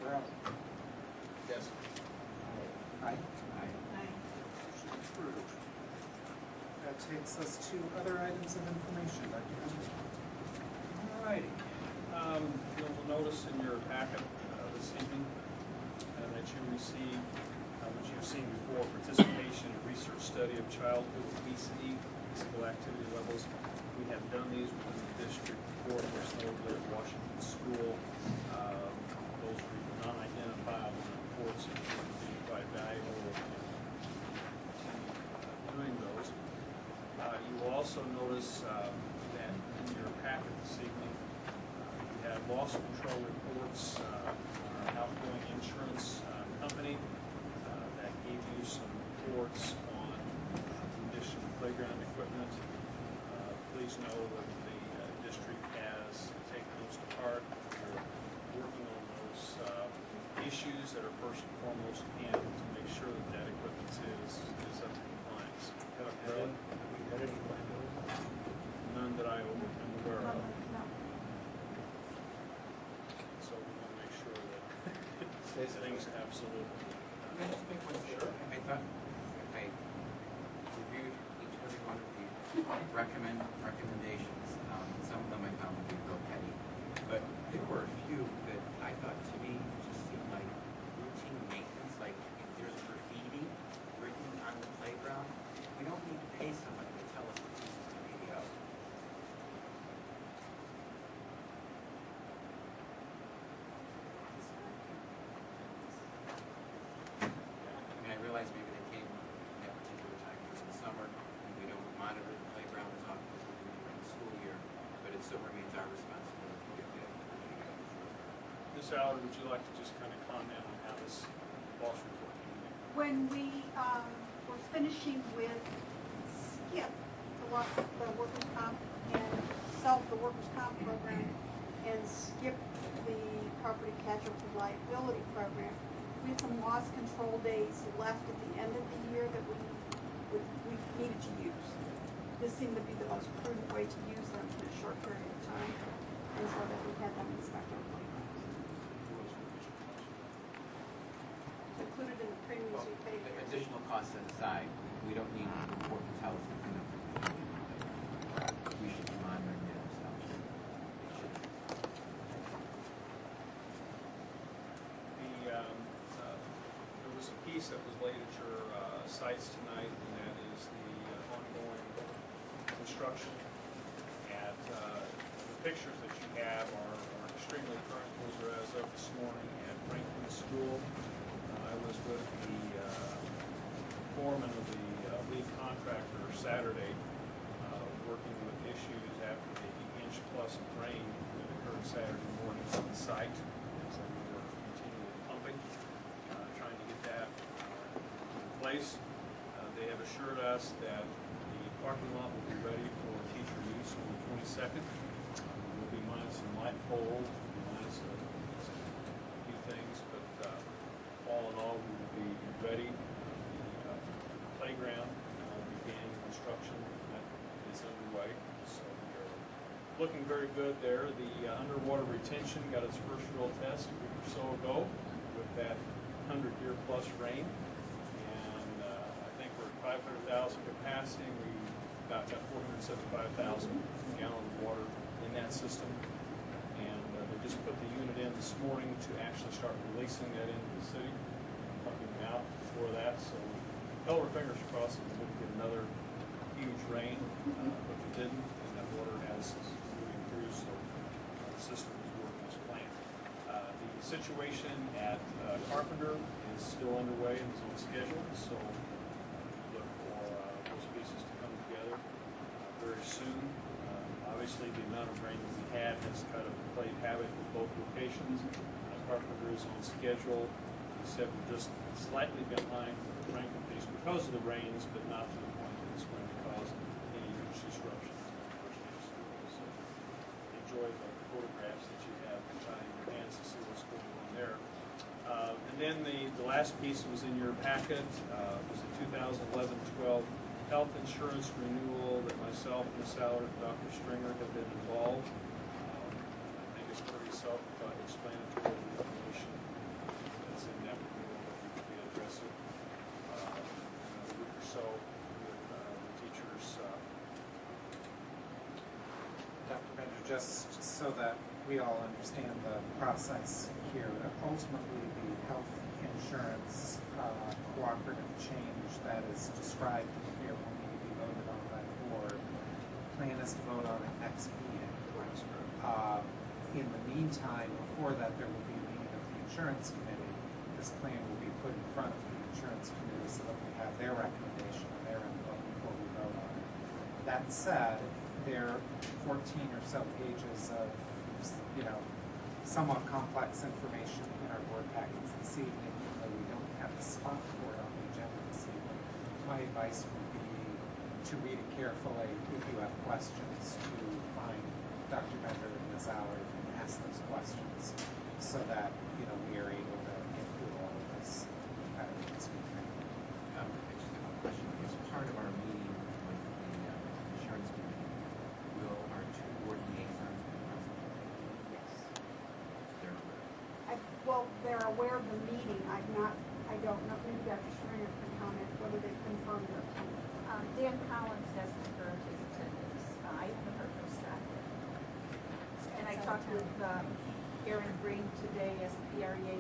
Brown. Yes. Aye. Aye. Motion approved. That takes us to other items of information. Dr. Henry. All righty. You'll notice in your packet this evening that you received, which you've seen before, participation in research study of childhood obesity, physical activity levels. We have done these within the district before, most notably at Washington School. Those are non-identifiable reports that would be quite valuable in doing those. You will also notice that in your packet this evening, you have loss control reports on our outgoing insurance company that gave you some reports on condition of playground equipment. Please know that the district has taken those to heart. We're working on those issues that are first and foremost and to make sure that that equipment is up to compliance. Have we had any liability? None that I am aware of. No. So we want to make sure that Stays things absolutely. Can I just make one statement? I thought I reviewed each and every one of the recommendations. Some of them I found to be real petty, but there were a few that I thought to me just seemed like routine maintenance. Like if there's graffiti written on the playground, we don't need to pay somebody to tell us that this is a video. I mean, I realize maybe they came at that particular time during the summer, and we don't monitor the playground as often as we do during the school year, but it still remains our responsibility to get that. Ms. Allard, would you like to just kind of comment on how this loss report came in? When we were finishing with SKIP, the workers' comp, and the workers' comp program, and SKIP, the property casualty liability program, we had some loss control days left at the end of the year that we needed to use. This seemed to be the most prudent way to use them in a short period of time, and so that we had them inspect our playgrounds. Included in the premiums we paid. The additional costs set aside, we don't need to report to tell us that we're not going to do it. We should be monitoring it ourselves. There was a piece that was laid at your sites tonight, and that is the ongoing construction. And the pictures that you have are extremely current. Those are as of this morning at Franklin School. I was with the foreman of the lead contractor Saturday, working with issues after the inch-plus of rain that occurred Saturday morning on the site. So we were continually pumping, trying to get that in place. They have assured us that the parking lot will be ready for teacher use on the 22nd. We'll be minus some light poles, minus a few things, but all in all, we will be ready. The playground began construction that is underway, so we are looking very good there. The underwater retention got its first real test a week or so ago with that 100-year plus rain, and I think we're at 500,000 capacity. We've got 475,000 gallons of water in that system. And they just put the unit in this morning to actually start releasing that into the city, pumping them out before that. So held our fingers crossed that we wouldn't get another huge rain, but we didn't, and that water is moving through, so the system is working as planned. The situation at Carpenter is still underway and is on schedule, so look for those pieces to come together very soon. Obviously, the amount of rain that we had has kind of played havoc with both locations. Carpenter is on schedule. We said we're just slightly behind the Franklin piece because of the rains, but not to the point that it's going to cause any huge disruption in the first day of school. So enjoy the photographs that you have in your hands to see what's going on there. And then the last piece that was in your packet was the 2011-12 health insurance renewal that myself, Ms. Allard, and Dr. Stringer have been involved. I think it's pretty self-explanatory information just so that we all understand the process here, ultimately the health insurance cooperative change that is described here will need to be voted on by the board. Plan is to vote on it next meeting. In the meantime, before that, there will be a meeting of the insurance committee. This plan will be put in front of the insurance committee so that we have their recommendation and their input before we vote on it. That said, there are 14 or so pages of, somewhat complex information in our board packets this evening, even though we don't have a spot for it on the agenda this evening. My advice would be to read it carefully. If you have questions, to find Dr. Bender and Ms. Allard and ask those questions so that, we are able to get through all of this this weekend. I just have a question. As part of our meeting with the insurance committee, will our two board liaisons be present? Yes. They're aware. Well, they're aware of the meeting. I don't know, maybe Dr. Stringer can comment whether they confirmed their attendance. Dan Collins has confirmed his attendance. I haven't heard from Scott yet. And I talked with Erin Green today as the PREA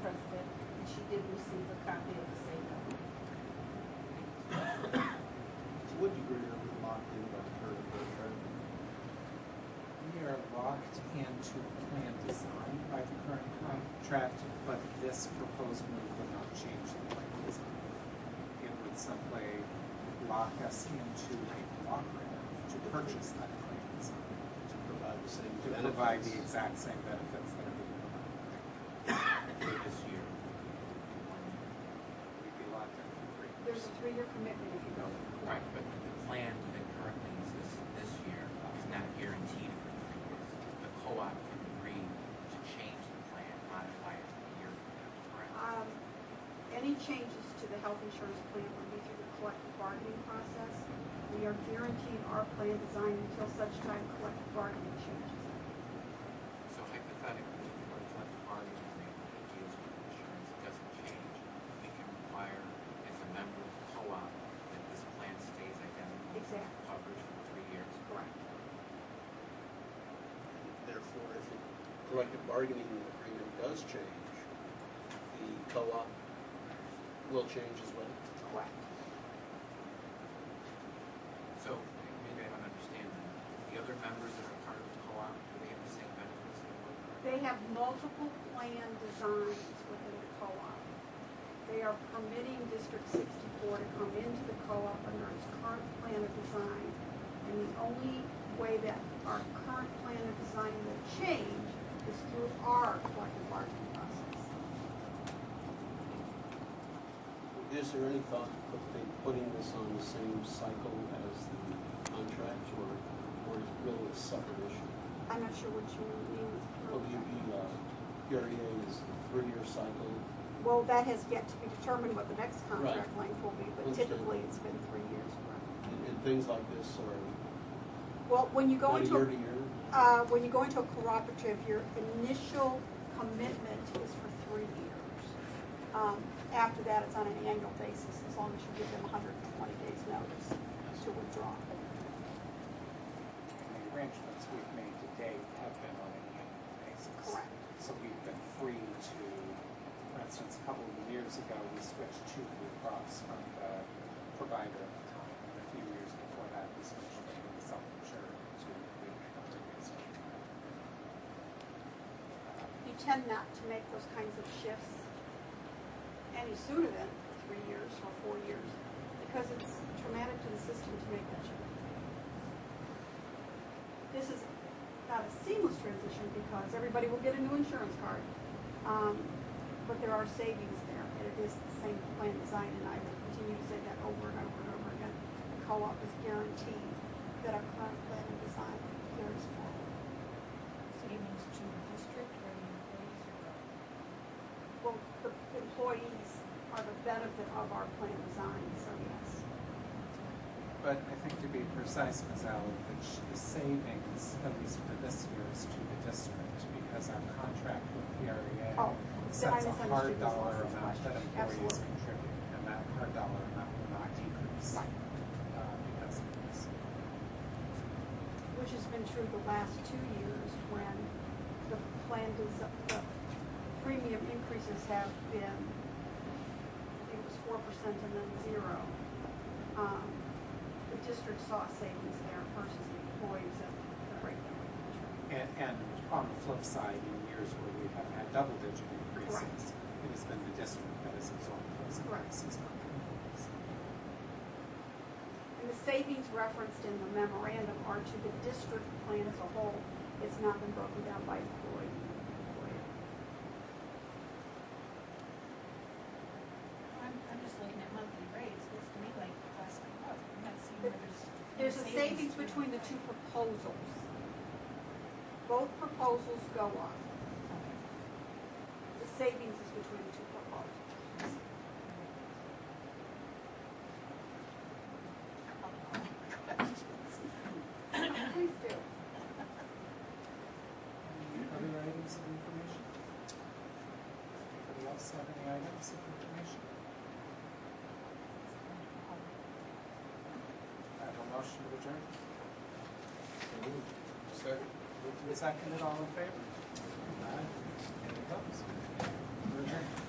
president, and she did receive a copy of the same note. To what degree are we locked in by the current contract? We are locked into plan design by the current contract, but this proposed move would not change the plan design. It would simply lock us into a cooperative to purchase that plan design, To provide the same to benefits? provide the exact same benefits that are being provided. For this year. We'd be locked in for 3 years. There's a 3-year commitment if you go. Right, but the plan that currently exists this year is not guaranteed for 3 years. The co-op can agree to change the plan, modify it a year from now, correct? Any changes to the health insurance plan would be through the collective bargaining process. We are guaranteeing our plan design until such time collective bargaining changes. So hypothetically, if our collective bargaining agreement that deals with insurance doesn't change, we can require as a member of the co-op that this plan stays identical. Exactly. Coverage for 3 years. Correct. Therefore, if the collective bargaining agreement does change, the co-op will change as well? Correct. So maybe I don't understand that. The other members that are part of the co-op, do they have the same benefits that we're? They have multiple plan designs within the co-op. They are permitting District 64 to come into the co-op under its current plan of design. And the only way that our current plan of design will change is through our collective bargaining process. Is there any thought of putting this on the same cycle as the contract, or is it really a separate issue? I'm not sure what you mean. Well, the PREA is a 3-year cycle. Well, that has yet to be determined what the next contract Right. length will be, but Understood. typically it's been 3 years. Correct. And things like this are Well, when you go not a into year to year? when you go into a cooperative, your initial commitment is for 3 years. After that, it's on an annual basis, as long as you give them 120 days notice to withdraw. And the arrangements we've made to date have been on an annual basis. Correct. So we've been free to, for instance, a couple of years ago, we switched to Blue Cross from the provider at the time. And a few years before that, we switched from the self-insured to the You tend not to make those kinds of shifts any sooner than 3 years or 4 years, because it's traumatic to the system to make that shift. This is not a seamless transition because everybody will get a new insurance card, but there are savings there, and it is the same plan design, and I will continue to say that over and over and over again. The co-op is guaranteed that our current plan and design carries forward. Savings to the district or the employees or both? Well, the employees are the benefit of our plan design, so yes. But I think to be precise, Ms. Allard, the savings, at least for this year, is to the district because our contract with PREA Oh, then I sets a misunderstood hard Ms. dollar Lawson's amount that question. employees Absolutely. contribute, and that hard dollar amount will not decrease because of this. We which has been true the last 2 years when the the premium increases have been, I think it was 4% and then 0. The district saw savings there versus the employees at the regular wage. And on the flip side, in years where we have had double-digit increases, it has been the district that has absorbed those increases, not the employees. And the savings referenced in the memorandum are to the district plan as a whole. It's not been broken down by employee. I'm just looking at monthly rates, looks to me like last week, I'm not seeing where There's a savings between the two proposals. Both proposals go up. The savings is between the two proposals. Please do. Any other items of information? Anybody else have any items of information? I have a motion to adjourn. Second. Moved and seconded, all in favor? Aye. Any opposed? We're adjourned.